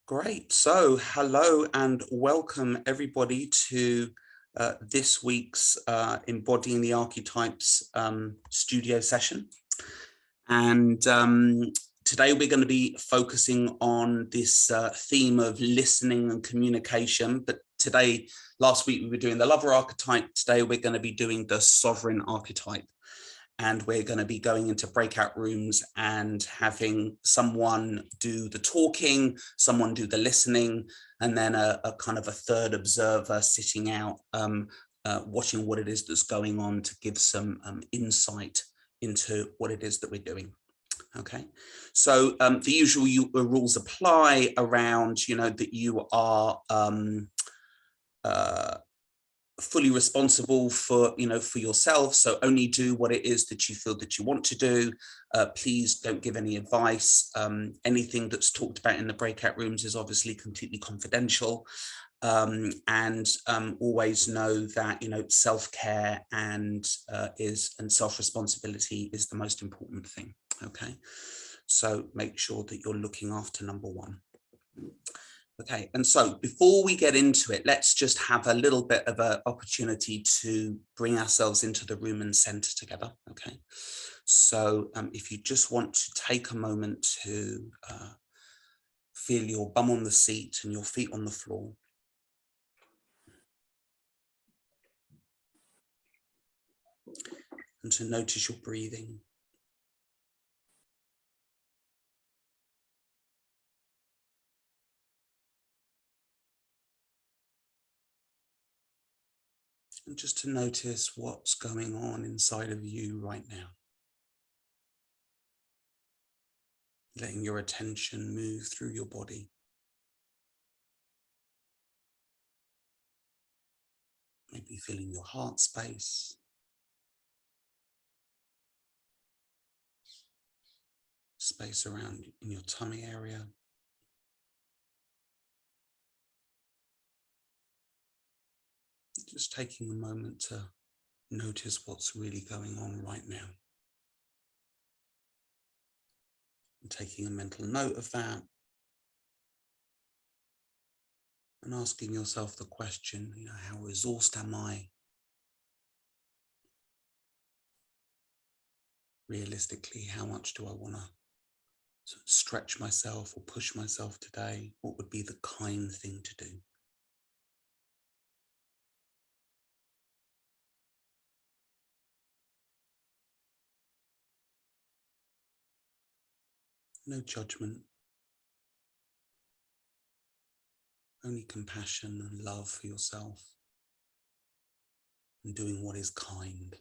Great. So, hello and welcome everybody to this week's Embodying the Archetypes studio session. And today we're going to be focusing on this theme of listening and communication. But last week we were doing the lover archetype. Today we're going to be doing the sovereign archetype. And we're going to be going into breakout rooms and having someone do the talking, someone do the listening, and then a kind of a third observer sitting out, watching what it is that's going on to give some insight into what it is that we're doing. Okay, so the usual rules apply around, that you are fully responsible for yourself, so only do what it is that you feel that you want to do. Please don't give any advice. Anything that's talked about in the breakout rooms is obviously completely confidential, and always know that self-care and self-responsibility is the most important thing. Okay, so make sure that you're looking after number one. Okay, and so before we get into it, let's just have a little bit of an opportunity to bring ourselves into the room and center together. Okay, so if you just want to take a moment to feel your bum on the seat and your feet on the floor. And to notice your breathing. And just to notice what's going on inside of you right now. Letting your attention move through your body. Maybe feeling your heart space. Space around in your tummy area. Just taking a moment to notice what's really going on right now. And taking a mental note of that. And asking yourself the question, how exhausted am I? Realistically, how much do I want to stretch myself or push myself today? What would be the kind thing to do? No judgment, only compassion and love for yourself, and doing what is kind.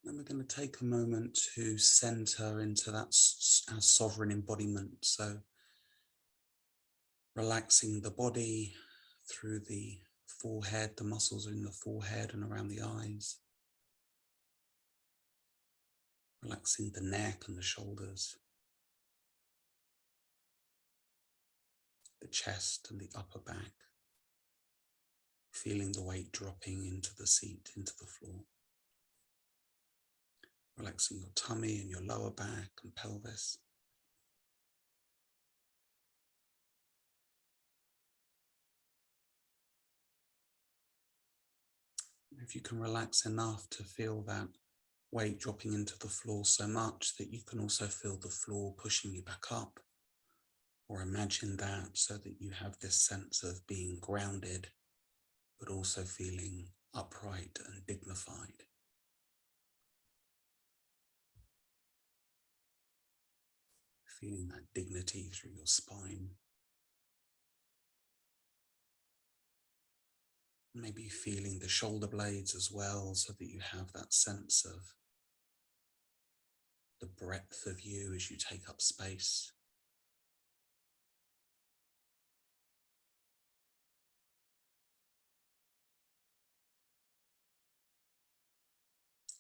Then we're going to take a moment to center into that our sovereign embodiment. So relaxing the body through the forehead, the muscles in the forehead and around the eyes. Relaxing the neck and the shoulders. The chest and the upper back. Feeling the weight dropping into the seat, into the floor. Relaxing your tummy and your lower back and pelvis. If you can relax enough to feel that weight dropping into the floor so much that you can also feel the floor pushing you back up, or imagine that so that you have this sense of being grounded, but also feeling upright and dignified. Feeling that dignity through your spine. Maybe feeling the shoulder blades as well, so that you have that sense of the breadth of you as you take up space.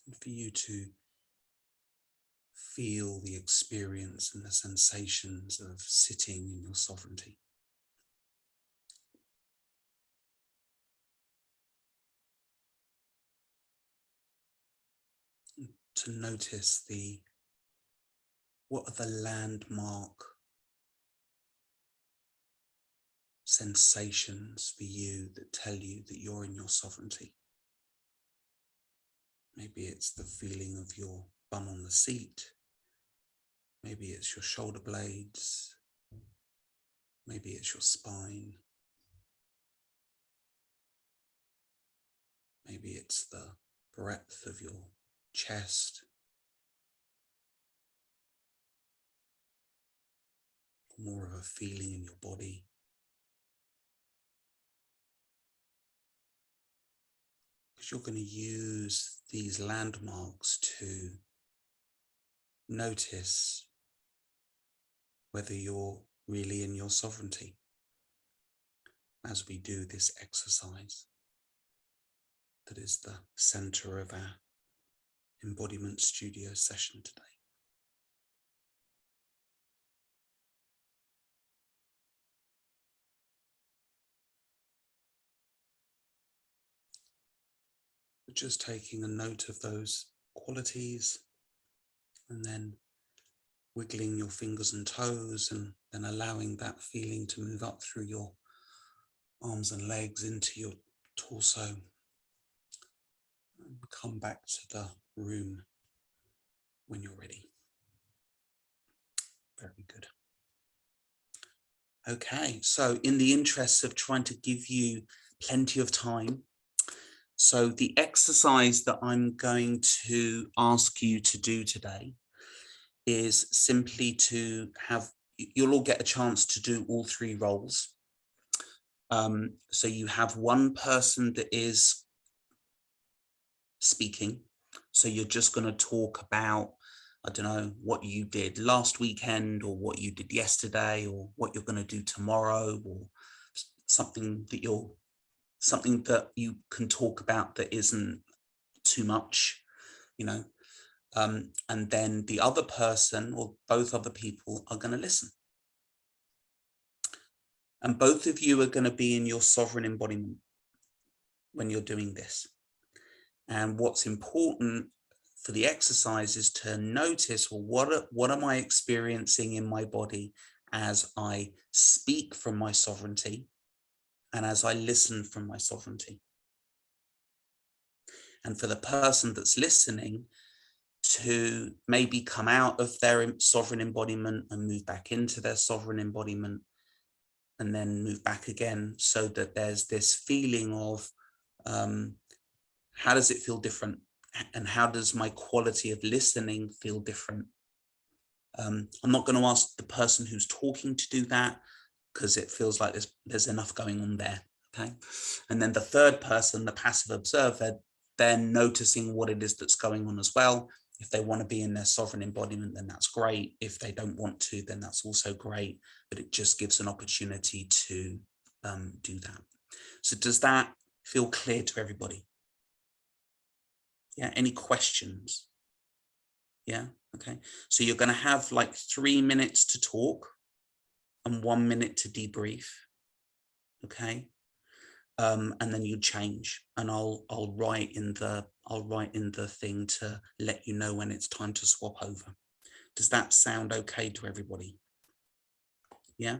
And for you to feel the experience and the sensations of sitting in your sovereignty. to notice what are the landmark sensations for you that tell you that you're in your sovereignty. Maybe it's the feeling of your bum on the seat. Maybe it's your shoulder blades. Maybe it's your spine. Maybe it's the breadth of your chest. More of a feeling in your body. Because you're going to use these landmarks to notice whether you're really in your sovereignty as we do this exercise that is the center of our embodiment studio session today. Just taking a note of those qualities and then wiggling your fingers and toes and then allowing that feeling to move up through your arms and legs into your torso. And come back to the room when you're ready. Very good. Okay, so in the interest of trying to give you plenty of time, so the exercise that I'm going to ask you to do today is simply to have, you'll all get a chance to do all three roles. So you have one person that is speaking. So you're just going to talk about, I don't know, what you did last weekend or what you did yesterday or what you're going to do tomorrow or something that you can talk about that isn't too much, you know. And then the other person or both other people are going to listen. And both of you are going to be in your sovereign embodiment when you're doing this. And what's important for the exercise is to notice, well, what am I experiencing in my body as I speak from my sovereignty and as I listen from my sovereignty. And for the person that's listening to maybe come out of their sovereign embodiment and move back into their sovereign embodiment and then move back again, so that there's this feeling of how does it feel different? And how does my quality of listening feel different? I'm not going to ask the person who's talking to do that because it feels like there's enough going on there. Okay. And then the third person, the passive observer, they're noticing what it is that's going on as well. If they want to be in their sovereign embodiment, then that's great. If they don't want to, then that's also great. But it just gives an opportunity to do that. So does that feel clear to everybody? Yeah, any questions? Yeah, okay. So you're going to have like 3 minutes to talk and 1 minute to debrief. Okay. And then you change, and I'll write in the thing to let you know when it's time to swap over. Does that sound okay to everybody? Yeah,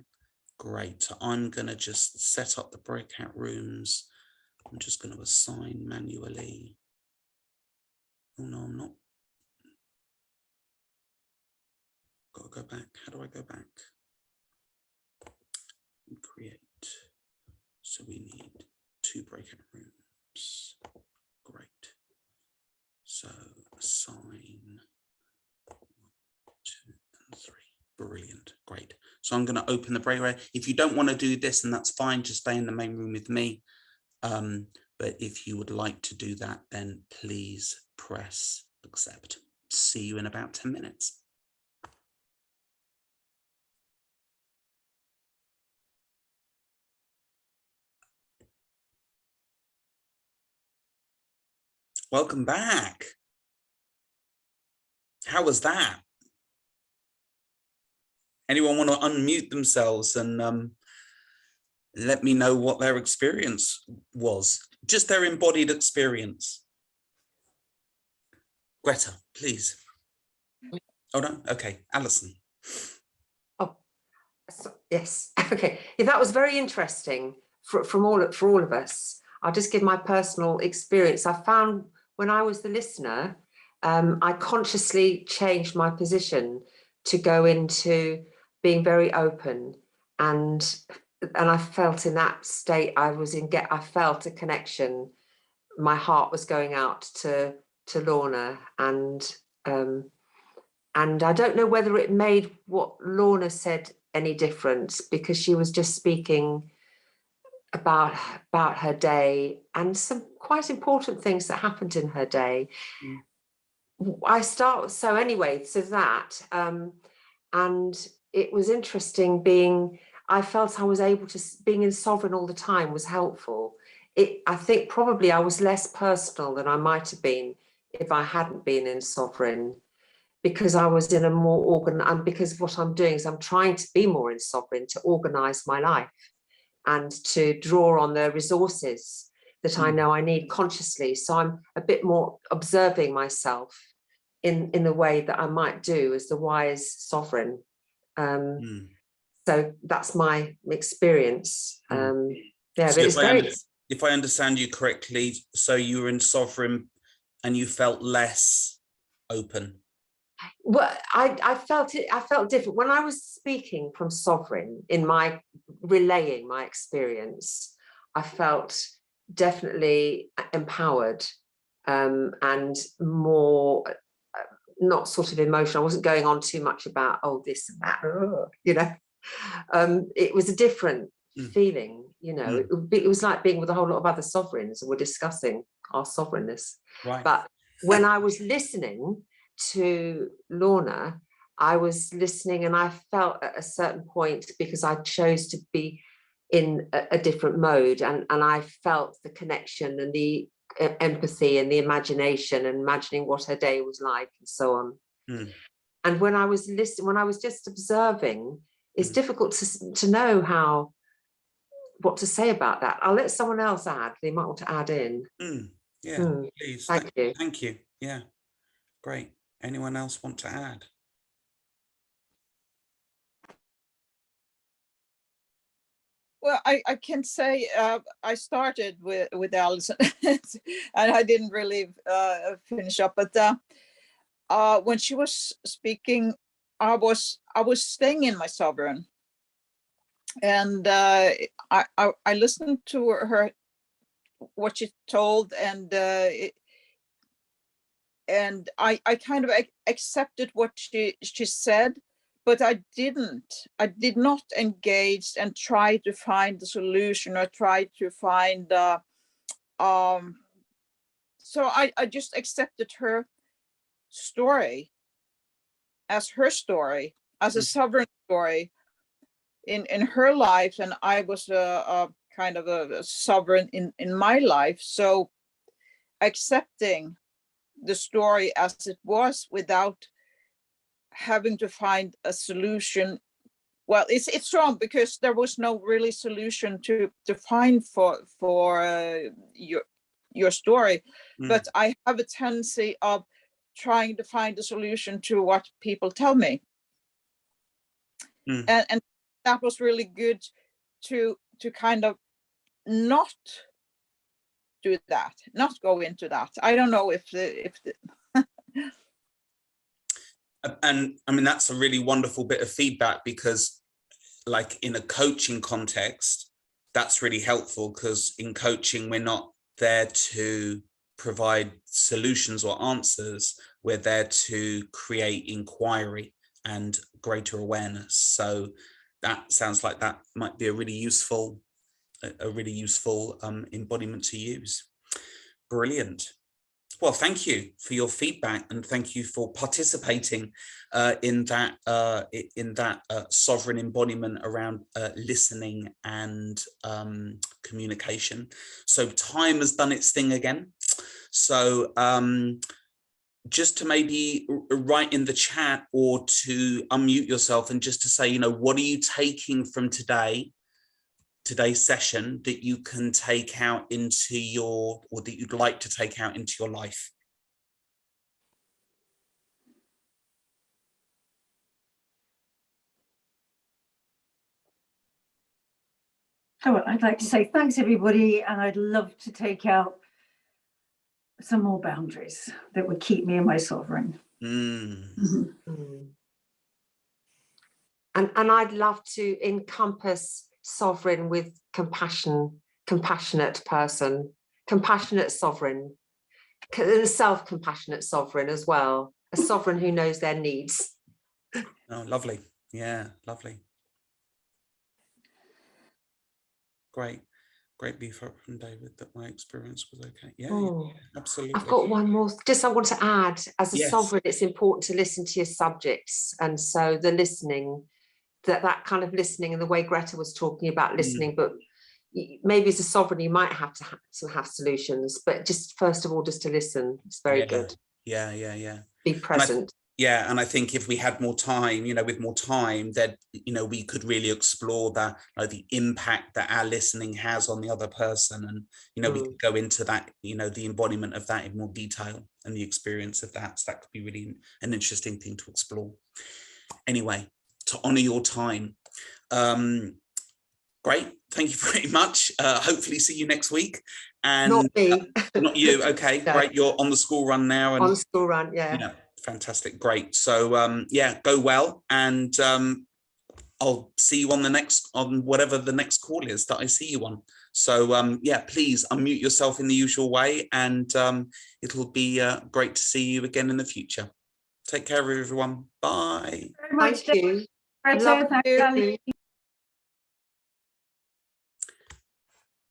great. So I'm going to just set up the breakout rooms. I'm just going to assign manually. Oh no, I'm not. Got to go back. How do I go back? Create. So we need 2 breakout rooms. Great. So assign 1, 2, and 3. Brilliant. Great. So I'm going to open the breakout. If you don't want to do this, then that's fine. Just stay in the main room with me. But if you would like to do that, then please press accept. See you in about 10 minutes. Welcome back. How was that? Anyone want to unmute themselves and let me know what their experience was? Just their embodied experience. Greta, please. Oh no, okay, Alison. Oh, so, yes, okay. Yeah, that was very interesting for all of us. I'll just give my personal experience. I found when I was the listener, I consciously changed my position to go into being very open, and I felt in that state I felt a connection. My heart was going out to Lorna, and I don't know whether it made what Lorna said any difference, because she was just speaking about her day and some quite important things that happened in her day. And it was interesting I felt I was able to, being in Sovereign all the time was helpful. I think probably I was less personal than I might have been if I hadn't been in Sovereign, because I was in a more and because what I'm doing is I'm trying to be more in Sovereign, to organize my life and to draw on the resources that I know I need consciously. So I'm a bit more observing myself in the way that I might do as the wise Sovereign. So that's my experience. Yeah, so but it's very. If I understand you correctly, so you were in Sovereign and you felt less open. Well, I felt different when I was speaking from Sovereign, in my relaying my experience. I felt definitely empowered, and more not sort of emotional. I wasn't going on too much about this and that, you know. It was a different feeling, you know. It was like being with a whole lot of other Sovereigns, and we're discussing our sovereignness. Right. But when I was listening to Lorna, I was listening, and I felt at a certain point, because I chose to be in a different mode, and I felt the connection and the empathy and the imagination, and imagining what her day was like and so on. And when I was listening, when I was just observing, it's difficult to know what to say about that. I'll let someone else add. They might want to add in. Yeah, please. Thank you. Thank you. Yeah, great. Anyone else want to add? Well, I can say I started with Alison and I didn't really finish up, but when she was speaking, I was staying in my Sovereign, and I listened to her, what she told, and I kind of accepted what she said, but I did not engage and try to find the solution, or try to find so I just accepted her story as her story, as a Sovereign story in her life, and I was a kind of a Sovereign in my life. So accepting the story as it was, without having to find a solution. Well, it's wrong, because there was no really solution to find for your story. But I have a tendency of trying to find a solution to what people tell me, and that was really good to kind of not do that, not go into that. I don't know if the And I mean, that's a really wonderful bit of feedback, because like in a coaching context, that's really helpful, because in coaching, we're not there to provide solutions or answers. We're there to create inquiry and greater awareness. So that sounds like that might be a really useful embodiment to use. Brilliant. Well, thank you for your feedback, and thank you for participating in that Sovereign embodiment around listening and communication. So time has done its thing again. So just to maybe write in the chat, or to unmute yourself, and just to say, you know, what are you taking from today's session that you can take out into or that you'd like to take out into your life? well, I'd like to say thanks, everybody, and I'd love to take out some more boundaries that would keep me and my sovereign. And I'd love to encompass sovereign with compassionate person, compassionate sovereign, self-compassionate sovereign as well, a sovereign who knows their needs. Oh, lovely. Yeah, lovely. Great beef up from David that my experience was okay. Yeah, absolutely. I've got one more. Just I want to add, as a Yes. sovereign, it's important to listen to your subjects, and so the listening, that kind of listening, and the way Greta was talking about listening, but maybe as a sovereign you might have to have solutions, but just first of all, just to listen. It's very good. Yeah. Be present. And I think if we had more time, with more time, that we could really explore that, the impact that our listening has on the other person, and we could go into that, the embodiment of that in more detail and the experience of that. So that could be really an interesting thing to explore. Anyway, to honor your time, great, thank you very much. Hopefully see you next week. And not me. Not you. Okay, no. Great. You're on the school run now. And on school run, yeah. Fantastic. Great. So go well, and I'll see you on whatever the next call is that I see you on. So please unmute yourself in the usual way, and it'll be great to see you again in the future. Take care of everyone. Bye. Thank you. Thank you.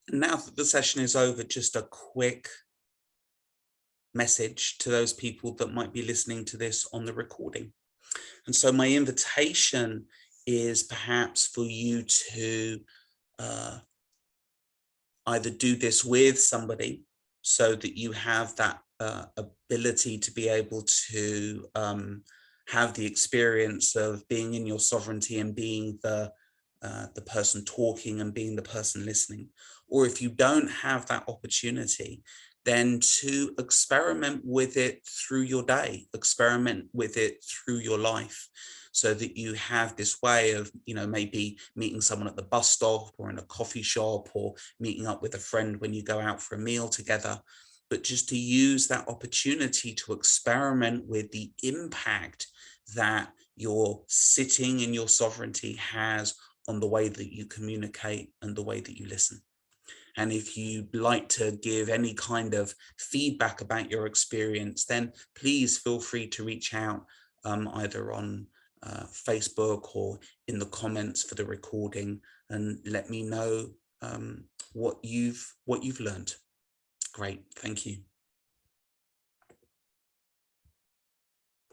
Now that the session is over, just a quick message to those people that might be listening to this on the recording. And so my invitation is perhaps for you to either do this with somebody so that you have that ability to be able to have the experience of being in your sovereignty and being the person talking and being the person listening. Or if you don't have that opportunity, then to experiment with it through your day, experiment with it through your life, so that you have this way of, maybe meeting someone at the bus stop or in a coffee shop, or meeting up with a friend when you go out for a meal together, but just to use that opportunity to experiment with the impact that your sitting in your sovereignty has on the way that you communicate and the way that you listen. And if you'd like to give any kind of feedback about your experience, then please feel free to reach out either on Facebook or in the comments for the recording, and let me know what you've learned. Great, thank you.